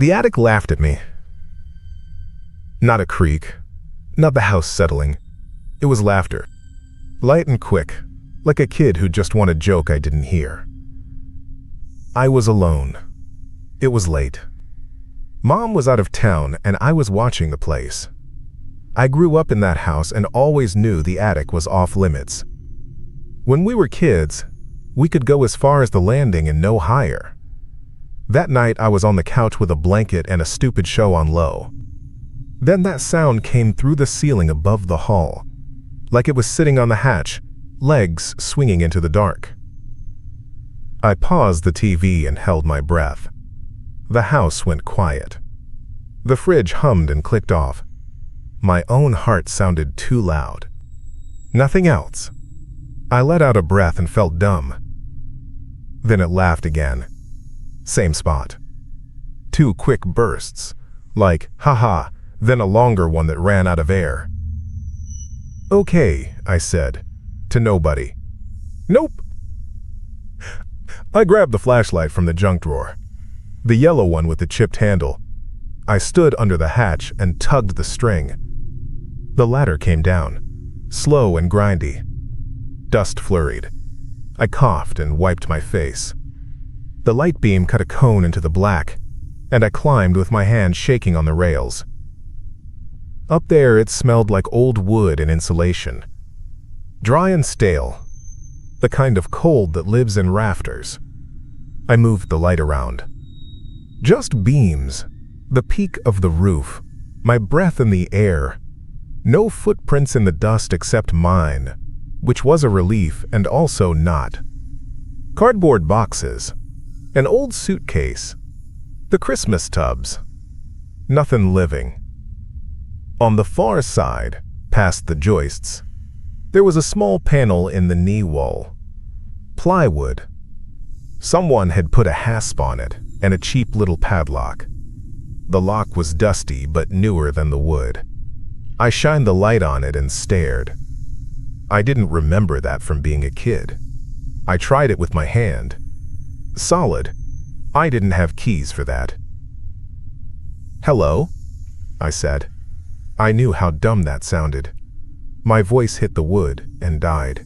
The attic laughed at me. Not a creak, not the house settling. It was laughter. Light and quick, like a kid who just wanted a joke I didn't hear. I was alone. It was late. Mom was out of town and I was watching the place. I grew up in that house and always knew the attic was off limits. When we were kids, we could go as far as the landing and no higher. That night I was on the couch with a blanket and a stupid show on low. Then that sound came through the ceiling above the hall, like it was sitting on the hatch, legs swinging into the dark. I paused the TV and held my breath. The house went quiet. The fridge hummed and clicked off. My own heart sounded too loud. Nothing else. I let out a breath and felt dumb. Then it laughed again. Same spot. 2 quick bursts, like, haha, then a longer one that ran out of air. Okay, I said, to nobody. Nope. I grabbed the flashlight from the junk drawer, the yellow one with the chipped handle. I stood under the hatch and tugged the string. The ladder came down, slow and grindy. Dust flurried. I coughed and wiped my face. The light beam cut a cone into the black, and I climbed with my hand shaking on the rails. Up there it smelled like old wood and insulation. Dry and stale, the kind of cold that lives in rafters. I moved the light around. Just beams, the peak of the roof, my breath in the air. No footprints in the dust except mine, which was a relief and also not. Cardboard boxes, an old suitcase, the Christmas tubs. Nothing living. On the far side, past the joists, there was a small panel in the knee wall. Plywood. Someone had put a hasp on it and a cheap little padlock. The lock was dusty but newer than the wood. I shined the light on it and stared. I didn't remember that from being a kid. I tried it with my hand. Solid. I didn't have keys for that. Hello? I said. I knew how dumb that sounded. My voice hit the wood and died.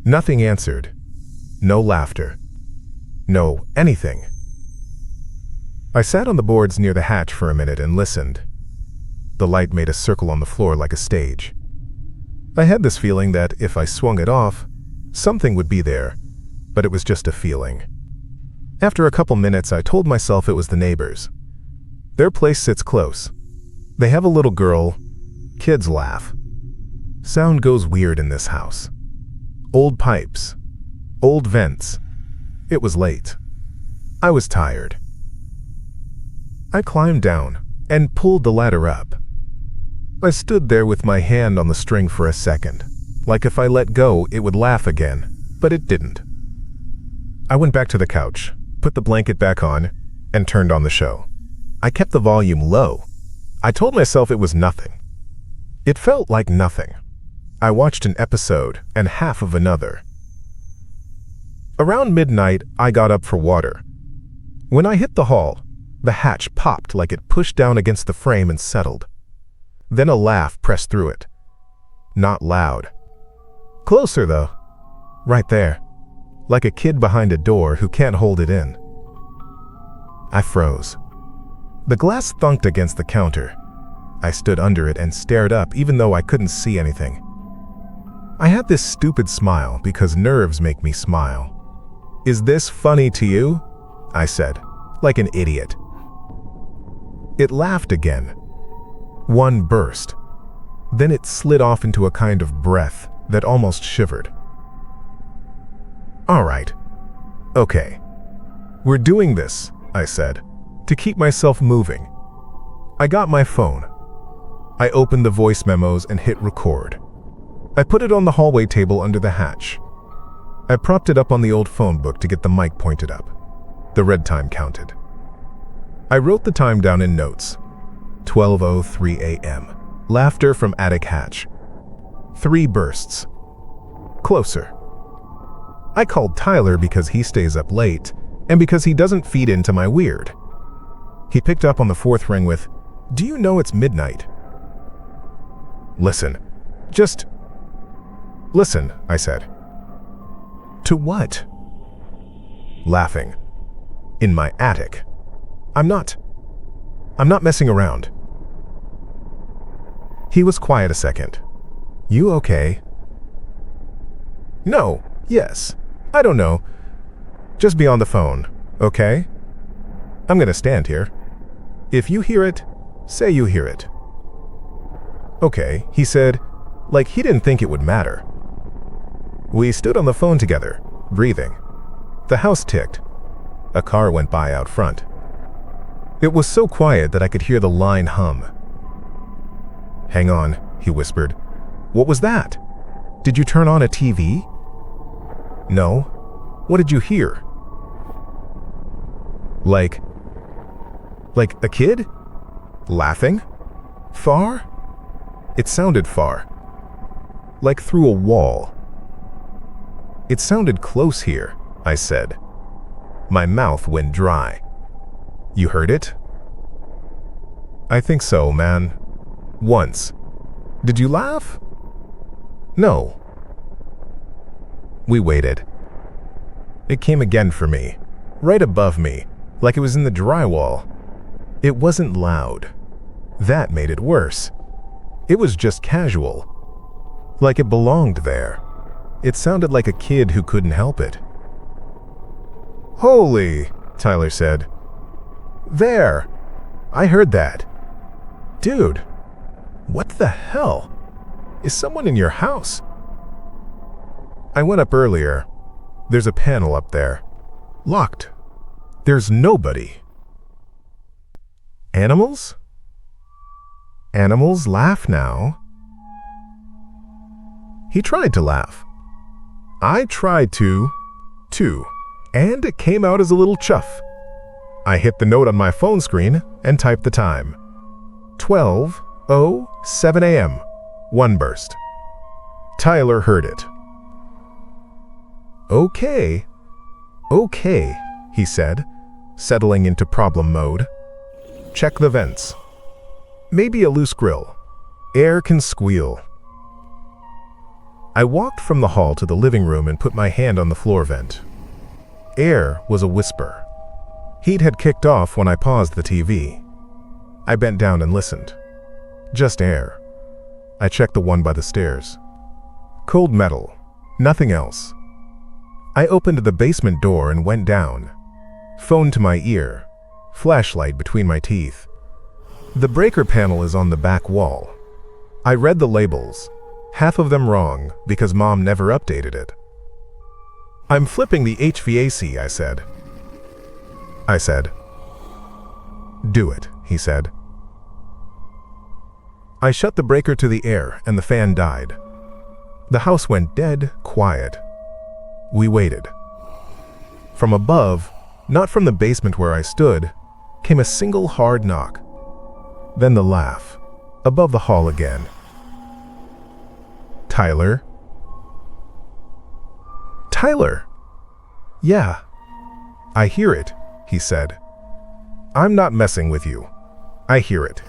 Nothing answered. No laughter. No anything. I sat on the boards near the hatch for a minute and listened. The light made a circle on the floor like a stage. I had this feeling that if I swung it off, something would be there, but it was just a feeling. After a couple minutes, I told myself it was the neighbors. Their place sits close. They have a little girl. Kids laugh. Sound goes weird in this house. Old pipes. Old vents. It was late. I was tired. I climbed down and pulled the ladder up. I stood there with my hand on the string for a second, like if I let go it would laugh again, but it didn't. I went back to the couch, put the blanket back on, and turned on the show. I kept the volume low. I told myself it was nothing. It felt like nothing. I watched an episode and half of another. Around midnight, I got up for water. When I hit the hall, the hatch popped like it pushed down against the frame and settled. Then a laugh pressed through it. Not loud. Closer, though. Right there. Like a kid behind a door who can't hold it in. I froze. The glass thunked against the counter. I stood under it and stared up even though I couldn't see anything. I had this stupid smile because nerves make me smile. "Is this funny to you?" I said, like an idiot. It laughed again. One burst. Then it slid off into a kind of breath that almost shivered. All right. Okay. We're doing this, I said, to keep myself moving. I got my phone. I opened the voice memos and hit record. I put it on the hallway table under the hatch. I propped it up on the old phone book to get the mic pointed up. The red time counted. I wrote the time down in notes. 12:03 a.m. Laughter from attic hatch. 3 bursts. Closer. I called Tyler because he stays up late and because he doesn't feed into my weird. He picked up on the fourth ring with, "Do you know it's midnight?" "Listen. Just listen," I said. "To what?" Laughing. "In my attic. I'm not messing around." He was quiet a second. "You okay?" "No. Yes. I don't know. Just be on the phone, okay? I'm gonna stand here. If you hear it, say you hear it." "Okay," he said, like he didn't think it would matter. We stood on the phone together, breathing. The house ticked. A car went by out front. It was so quiet that I could hear the line hum. "Hang on," he whispered. "What was that? Did you turn on a TV?" "No. What did you hear?" Like a kid? Laughing? Far? It sounded far. Like through a wall. "It sounded close here," I said. My mouth went dry. "You heard it?" "I think so, man. Once." "Did you laugh?" "No." We waited. It came again for me, right above me, like it was in the drywall. It wasn't loud. That made it worse. It was just casual. Like it belonged there. It sounded like a kid who couldn't help it. "Holy," Tyler said. "There. I heard that. Dude, what the hell? Is someone in your house?" "I went up earlier. There's a panel up there. Locked. There's nobody." "Animals? Animals laugh now." He tried to laugh. I tried to, too, and it came out as a little chuff. I hit the note on my phone screen and typed the time. 12:07 a.m. One burst. Tyler heard it. Okay, he said, settling into problem mode. "Check the vents. Maybe a loose grill. Air can squeal." I walked from the hall to the living room and put my hand on the floor vent. Air was a whisper. Heat had kicked off when I paused the TV. I bent down and listened. Just air. I checked the one by the stairs. Cold metal. Nothing else. I opened the basement door and went down. Phone to my ear. Flashlight between my teeth. The breaker panel is on the back wall. I read the labels. Half of them wrong because Mom never updated it. "I'm flipping the HVAC," I said. "Do it," he said. I shut the breaker to the air and the fan died. The house went dead quiet. We waited. From above, not from the basement where I stood, came a single hard knock. Then the laugh, above the hall again. "Tyler?" "Tyler!" "Yeah, I hear it," he said. "I'm not messing with you. I hear it."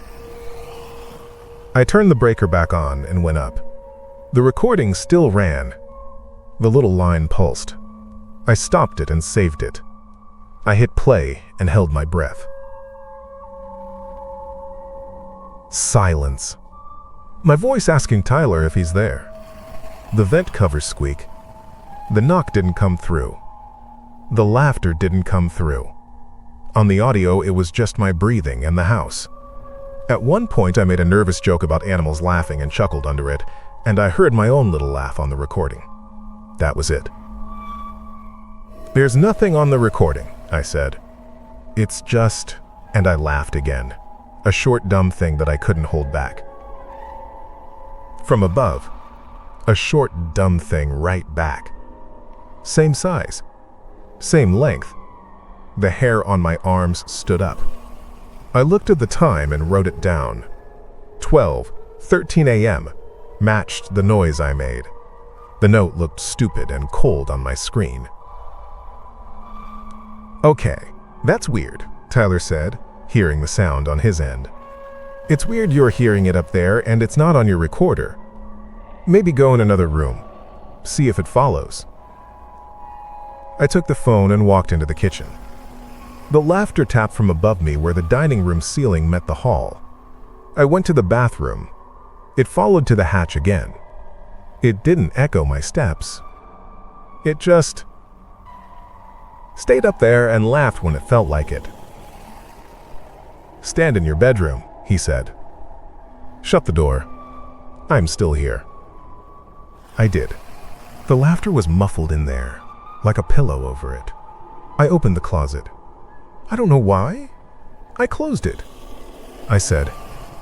I turned the breaker back on and went up. The recording still ran. The little line pulsed. I stopped it and saved it. I hit play and held my breath. Silence. My voice asking Tyler if he's there. The vent covers squeak. The knock didn't come through. The laughter didn't come through. On the audio, it was just my breathing and the house. At one point, I made a nervous joke about animals laughing and chuckled under it, and I heard my own little laugh on the recording. That was it. "There's nothing on the recording," I said. "It's just..." And I laughed again. A short, dumb thing that I couldn't hold back. From above, a short, dumb thing right back. Same size. Same length. The hair on my arms stood up. I looked at the time and wrote it down. 12:13 a.m. matched the noise I made. The note looked stupid and cold on my screen. "Okay, that's weird," Tyler said, hearing the sound on his end. "It's weird you're hearing it up there and it's not on your recorder. Maybe go in another room. See if it follows." I took the phone and walked into the kitchen. The laughter tapped from above me where the dining room ceiling met the hall. I went to the bathroom. It followed to the hatch again. It didn't echo my steps. It just stayed up there and laughed when it felt like it. "Stand in your bedroom," he said. "Shut the door. I'm still here." I did. The laughter was muffled in there, like a pillow over it. I opened the closet. I don't know why. I closed it. I said,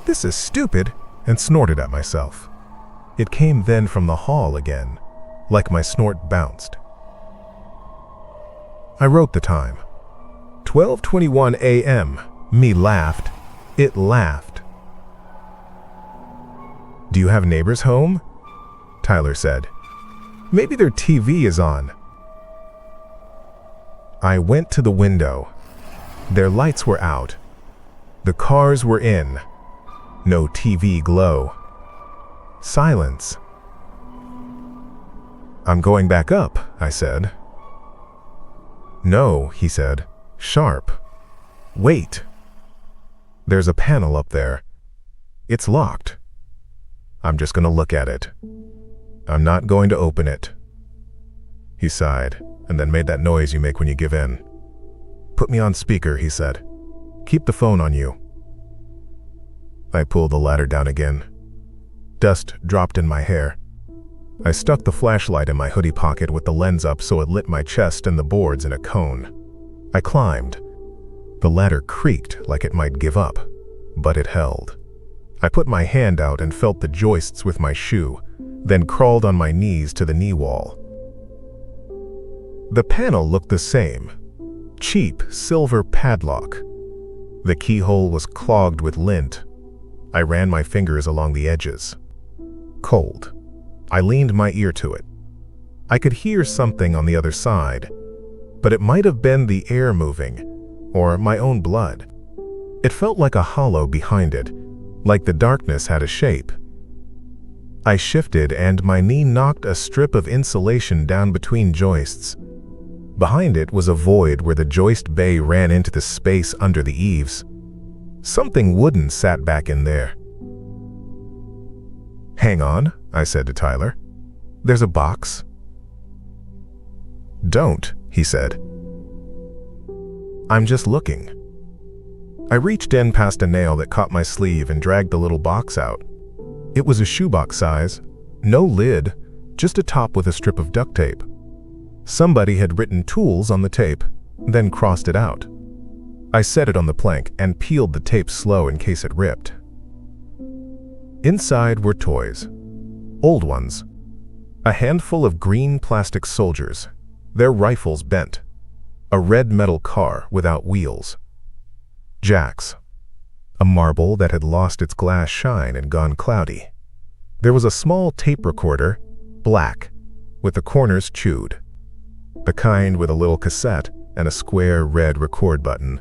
"This is stupid," and snorted at myself. It came then from the hall again, like my snort bounced. I wrote the time. 12:21 a.m. Me laughed. It laughed. "Do you have neighbors home?" Tyler said. "Maybe their TV is on." I went to the window. Their lights were out. The cars were in. No TV glow. Silence. "I'm going back up," I said. "No," he said, sharp. "Wait. There's a panel up there. It's locked. I'm just going to look at it. I'm not going to open it." He sighed, and then made that noise you make when you give in. "Put me on speaker," he said. "Keep the phone on you." I pulled the ladder down again. Dust dropped in my hair. I stuck the flashlight in my hoodie pocket with the lens up so it lit my chest and the boards in a cone. I climbed. The ladder creaked like it might give up, but it held. I put my hand out and felt the joists with my shoe, then crawled on my knees to the knee wall. The panel looked the same. Cheap silver padlock. The keyhole was clogged with lint. I ran my fingers along the edges. Cold. I leaned my ear to it. I could hear something on the other side, but it might have been the air moving, or my own blood. It felt like a hollow behind it, like the darkness had a shape. I shifted and my knee knocked a strip of insulation down between joists. Behind it was a void where the joist bay ran into the space under the eaves. Something wooden sat back in there. "Hang on," I said to Tyler. "There's a box." "Don't," he said. "I'm just looking." I reached in past a nail that caught my sleeve and dragged the little box out. It was a shoebox size, no lid, just a top with a strip of duct tape. Somebody had written "tools" on the tape, then crossed it out. I set it on the plank and peeled the tape slow in case it ripped. Inside were toys. Old ones. A handful of green plastic soldiers, their rifles bent. A red metal car without wheels. Jacks. A marble that had lost its glass shine and gone cloudy. There was a small tape recorder, black, with the corners chewed. The kind with a little cassette and a square red record button.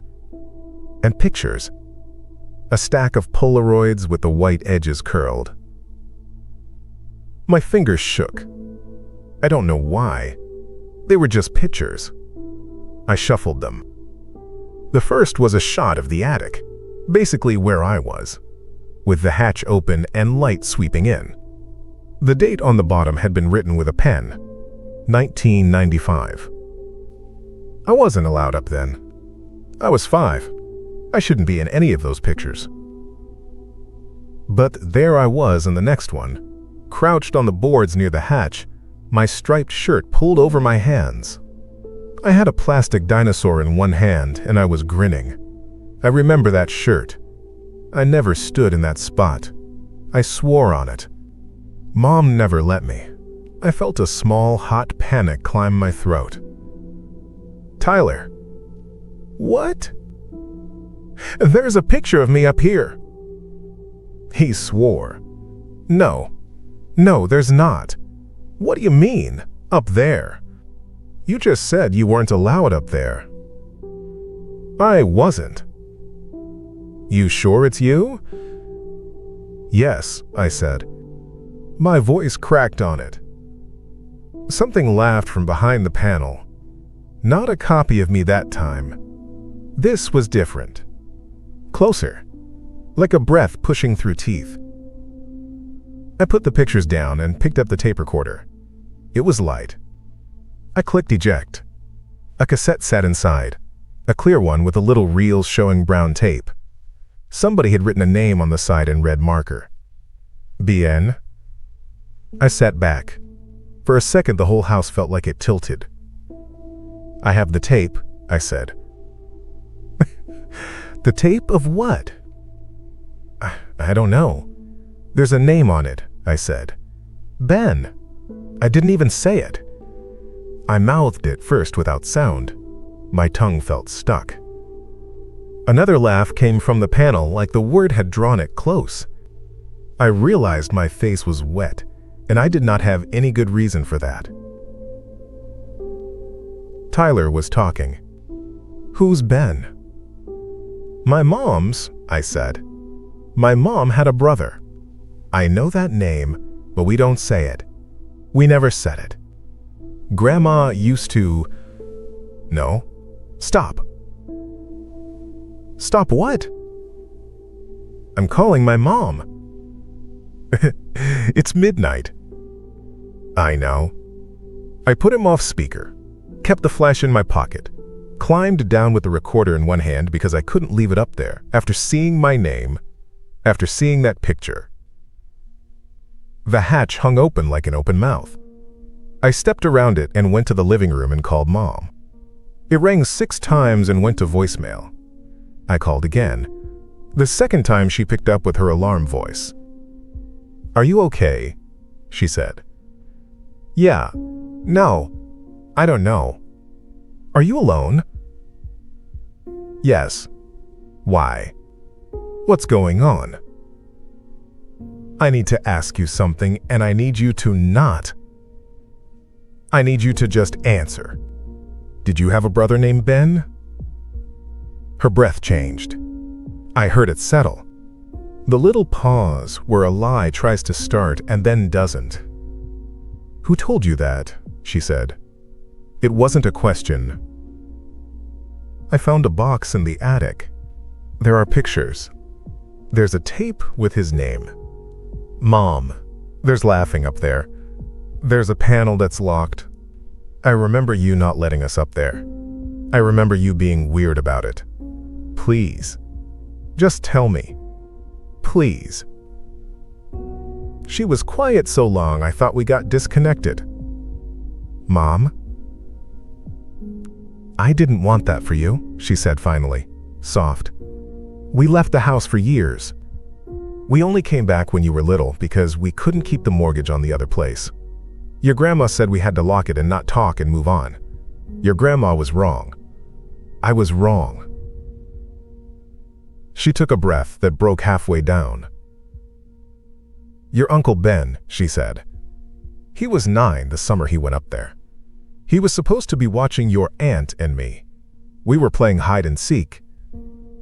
And pictures. A stack of Polaroids with the white edges curled. My fingers shook. I don't know why. They were just pictures. I shuffled them. The first was a shot of the attic, basically where I was, with the hatch open and light sweeping in. The date on the bottom had been written with a pen, 1995. I wasn't allowed up then. I was 5. I shouldn't be in any of those pictures. But there I was in the next one, crouched on the boards near the hatch, my striped shirt pulled over my hands. I had a plastic dinosaur in one hand and I was grinning. I remember that shirt. I never stood in that spot. I swore on it. Mom never let me. I felt a small, hot panic climb my throat. "Tyler." "What?" "There's a picture of me up here." He swore. No, there's not." "What do you mean, up there?" "You just said you weren't allowed up there." "I wasn't." You sure it's you? Yes, I said. My voice cracked on it. Something laughed from behind the panel. Not a copy of me that time. This was different. Closer, like a breath pushing through teeth. I put the pictures down and picked up the tape recorder. It was light. I clicked eject. A cassette sat inside, a clear one with a little reel showing brown tape. Somebody had written a name on the side in red marker. Bien. I sat back. For a second, the whole house felt like it tilted. I have the tape, I said. The tape of what? I don't know. There's a name on it, I said. Ben. I didn't even say it. I mouthed it first without sound. My tongue felt stuck. Another laugh came from the panel like the word had drawn it close. I realized my face was wet, and I did not have any good reason for that. Tyler was talking. Who's Ben? My mom's, I said. My mom had a brother. I know that name, but we don't say it. We never said it. Grandma used to... No. Stop. Stop what? I'm calling my mom. It's midnight. I know. I put him off speaker, kept the flash in my pocket, climbed down with the recorder in one hand because I couldn't leave it up there after seeing my name, after seeing that picture. The hatch hung open like an open mouth. I stepped around it and went to the living room and called Mom. It rang 6 times and went to voicemail. I called again. The second time she picked up with her alarm voice. Are you okay? She said. Yeah. No. I don't know. Are you alone? Yes. Why? What's going on? I need to ask you something, and I need you to not. I need you to just answer. Did you have a brother named Ben? Her breath changed. I heard it settle. The little pause where a lie tries to start and then doesn't. Who told you that? She said. It wasn't a question. I found a box in the attic. There are pictures. There's a tape with his name. Mom. There's laughing up there. There's a panel that's locked. I remember you not letting us up there. I remember you being weird about it. Please. Just tell me. Please. She was quiet so long I thought we got disconnected. Mom? I didn't want that for you, she said finally, soft. We left the house for years. We only came back when you were little because we couldn't keep the mortgage on the other place. Your grandma said we had to lock it and not talk and move on. Your grandma was wrong. I was wrong. She took a breath that broke halfway down. Your Uncle Ben, she said. He was 9 the summer he went up there. He was supposed to be watching your aunt and me. We were playing hide and seek.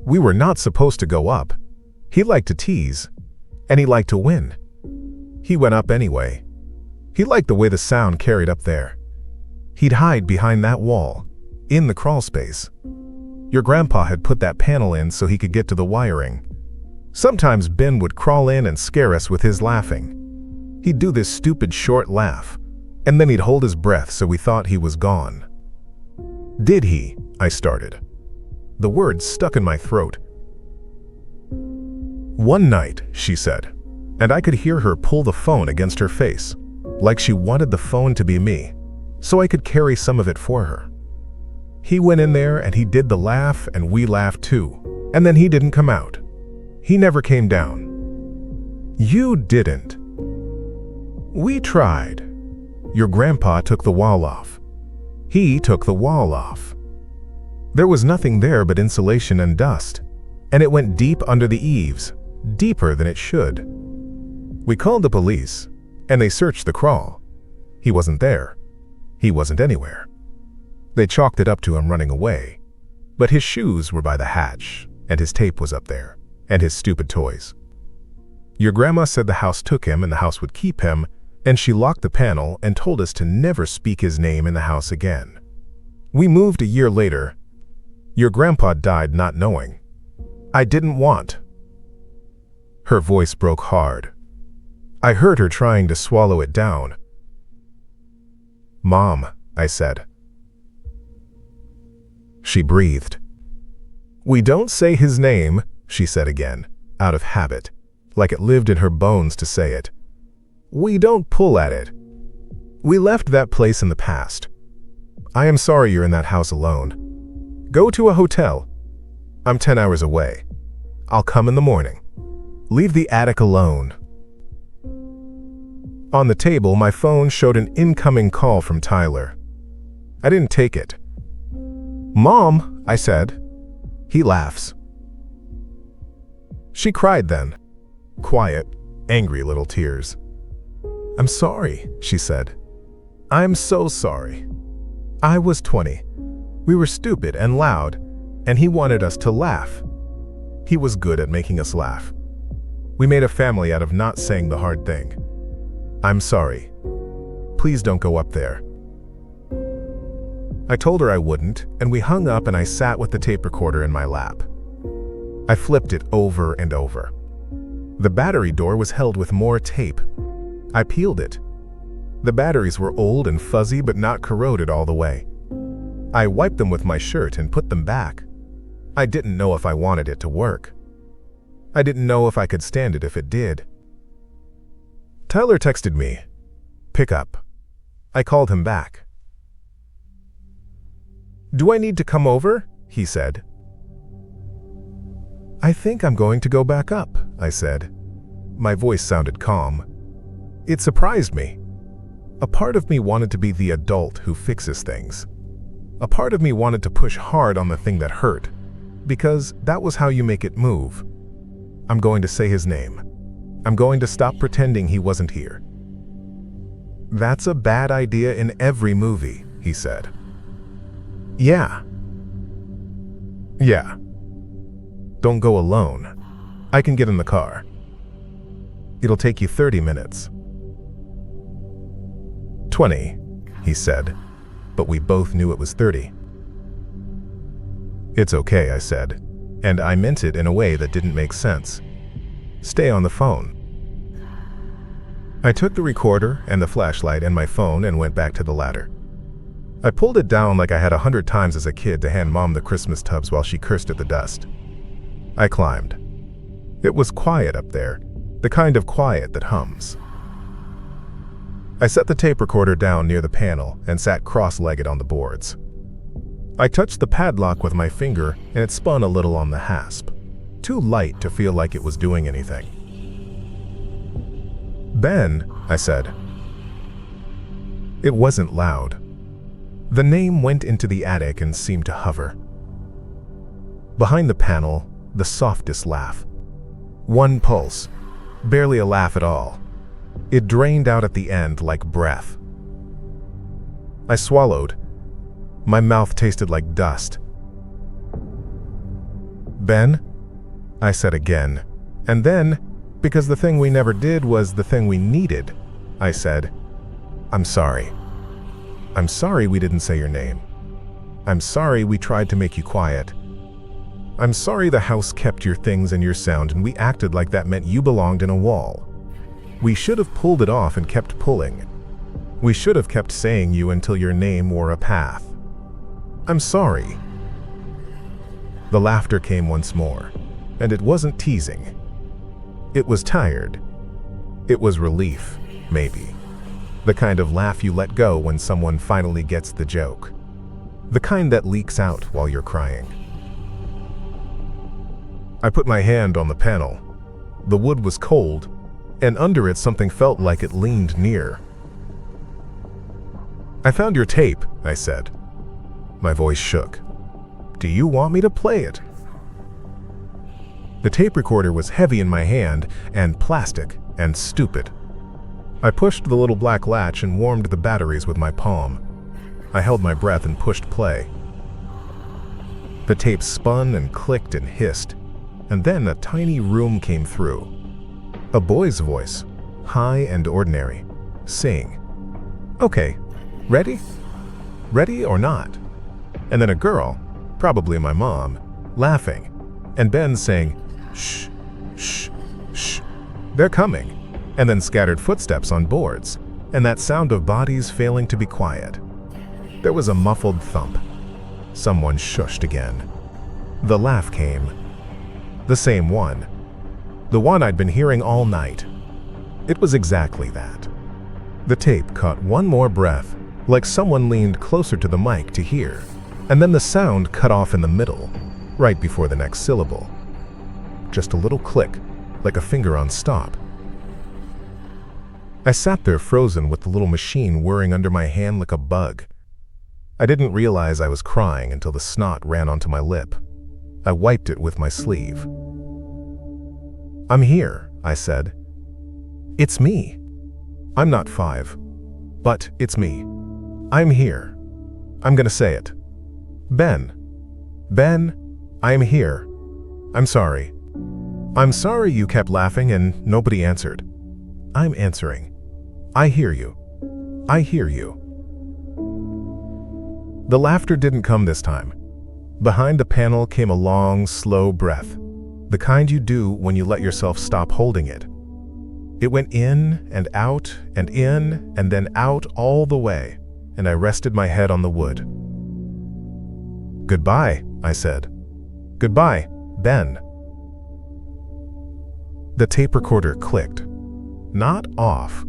We were not supposed to go up. He liked to tease, and he liked to win. He went up anyway. He liked the way the sound carried up there. He'd hide behind that wall, in the crawl space. Your grandpa had put that panel in so he could get to the wiring. Sometimes Ben would crawl in and scare us with his laughing. He'd do this stupid short laugh, and then he'd hold his breath so we thought he was gone. Did he? I started. The words stuck in my throat. One night, she said, and I could hear her pull the phone against her face, like she wanted the phone to be me, so I could carry some of it for her. He went in there and he did the laugh and we laughed too, and then he didn't come out. He never came down. You didn't. We tried. Your grandpa took the wall off. He took the wall off. There was nothing there but insulation and dust, and it went deep under the eaves, deeper than it should. We called the police, and they searched the crawl. He wasn't there. He wasn't anywhere. They chalked it up to him running away, but his shoes were by the hatch, and his tape was up there. and his stupid toys. Your grandma said the house took him and the house would keep him, and she locked the panel and told us to never speak his name in the house again. We moved a year later. Your grandpa died not knowing. I didn't want. Her voice broke hard. I heard her trying to swallow it down. Mom, I said. She breathed. We don't say his name, she said again, out of habit, like it lived in her bones to say it. We don't pull at it. We left that place in the past. I am sorry you're in that house alone. Go to a hotel. I'm 10 hours away. I'll come in the morning. Leave the attic alone. On the table, my phone showed an incoming call from Tyler. I didn't take it. Mom, I said. He laughs. She cried then. Quiet, angry little tears. I'm sorry, she said. I'm so sorry. I was 20. We were stupid and loud, and he wanted us to laugh. He was good at making us laugh. We made a family out of not saying the hard thing. I'm sorry. Please don't go up there. I told her I wouldn't, and we hung up and I sat with the tape recorder in my lap. I flipped it over and over. The battery door was held with more tape. I peeled it. The batteries were old and fuzzy but not corroded all the way. I wiped them with my shirt and put them back. I didn't know if I wanted it to work. I didn't know if I could stand it if it did. Tyler texted me. Pick up. I called him back. Do I need to come over? He said. I think I'm going to go back up, I said. My voice sounded calm. It surprised me. A part of me wanted to be the adult who fixes things. A part of me wanted to push hard on the thing that hurt, because that was how you make it move. I'm going to say his name. I'm going to stop pretending he wasn't here. That's a bad idea in every movie, he said. Yeah. Don't go alone. I can get in the car. It'll take you 30 minutes. 20, he said, but we both knew it was 30. It's okay, I said, and I meant it in a way that didn't make sense. Stay on the phone. I took the recorder and the flashlight and my phone and went back to the ladder. I pulled it down like I had 100 times as a kid to hand Mom the Christmas tubs while she cursed at the dust. I climbed. It was quiet up there, the kind of quiet that hums. I set the tape recorder down near the panel and sat cross-legged on the boards. I touched the padlock with my finger and it spun a little on the hasp, too light to feel like it was doing anything. Ben, I said. It wasn't loud. The name went into the attic and seemed to hover. Behind the panel, the softest laugh. One pulse, barely a laugh at all. It drained out at the end like breath. I swallowed. My mouth tasted like dust. Ben? I said again, and then, because the thing we never did was the thing we needed, I said, I'm sorry. I'm sorry we didn't say your name. I'm sorry we tried to make you quiet. I'm sorry the house kept your things and your sound and we acted like that meant you belonged in a wall. We should have pulled it off and kept pulling. We should have kept saying you until your name wore a path. I'm sorry. The laughter came once more, and it wasn't teasing. It was tired. It was relief, maybe. The kind of laugh you let go when someone finally gets the joke. The kind that leaks out while you're crying. I put my hand on the panel. The wood was cold, and under it something felt like it leaned near. I found your tape, I said. My voice shook. Do you want me to play it? The tape recorder was heavy in my hand and plastic and stupid. I pushed the little black latch and warmed the batteries with my palm. I held my breath and pushed play. The tape spun and clicked and hissed. and then a tiny room came through. A boy's voice, high and ordinary, saying, "Okay, ready? Ready or not?" And then a girl, probably my mom, laughing, and Ben saying, "Shh, shh, shh, they're coming," and then scattered footsteps on boards, and that sound of bodies failing to be quiet. There was a muffled thump. Someone shushed again. The laugh came. The same one. The one I'd been hearing all night. It was exactly that. The tape caught one more breath, like someone leaned closer to the mic to hear, and then the sound cut off in the middle, right before the next syllable. Just a little click, like a finger on stop. I sat there frozen with the little machine whirring under my hand like a bug. I didn't realize I was crying until the snot ran onto my lip. I wiped it with my sleeve. "I'm here," I said. "It's me. I'm not 5, but it's me. I'm here. I'm gonna say it. Ben. Ben, I'm here. I'm sorry. I'm sorry you kept laughing and nobody answered. I'm answering. I hear you. I hear you." The laughter didn't come this time. Behind the panel came a long, slow breath, the kind you do when you let yourself stop holding it. It went in and out and in and then out all the way, and I rested my head on the wood. "Goodbye," I said. "Goodbye, Ben." The tape recorder clicked. Not off.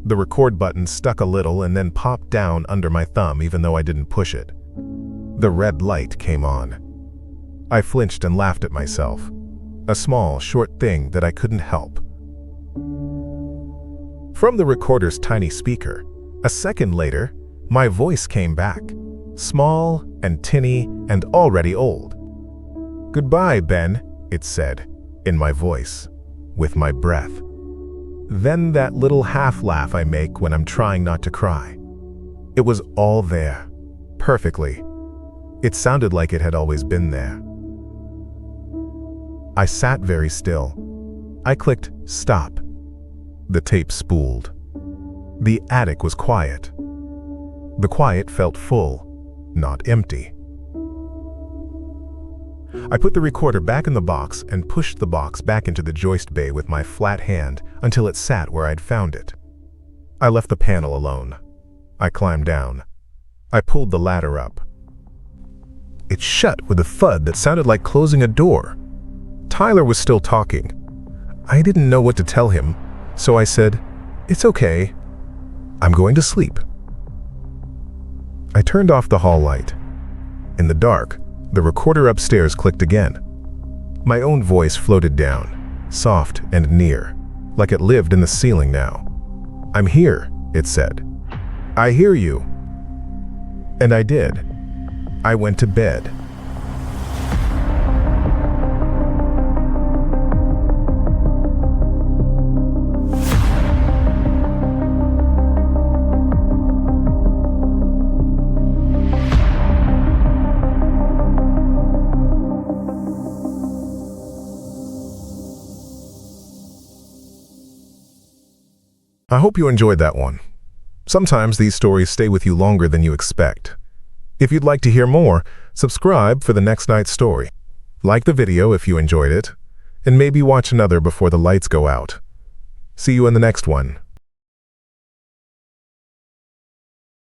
The record button stuck a little and then popped down under my thumb even though I didn't push it. The red light came on. I flinched and laughed at myself. A small, short thing that I couldn't help. From the recorder's tiny speaker, a second later, my voice came back, small and tinny and already old. "Goodbye, Ben," it said, in my voice, with my breath. Then that little half laugh I make when I'm trying not to cry. It was all there, perfectly. It sounded like it had always been there. I sat very still. I clicked stop. The tape spooled. The attic was quiet. The quiet felt full, not empty. I put the recorder back in the box and pushed the box back into the joist bay with my flat hand until it sat where I'd found it. I left the panel alone. I climbed down. I pulled the ladder up. It shut with a thud that sounded like closing a door. Tyler was still talking. I didn't know what to tell him, so I said, "It's okay. I'm going to sleep." I turned off the hall light. In the dark, the recorder upstairs clicked again. My own voice floated down, soft and near, like it lived in the ceiling now. "I'm here," it said. "I hear you." And I did. I went to bed. I hope you enjoyed that one. Sometimes these stories stay with you longer than you expect. If you'd like to hear more, subscribe for the next night's story. Like the video if you enjoyed it, and maybe watch another before the lights go out. See you in the next one.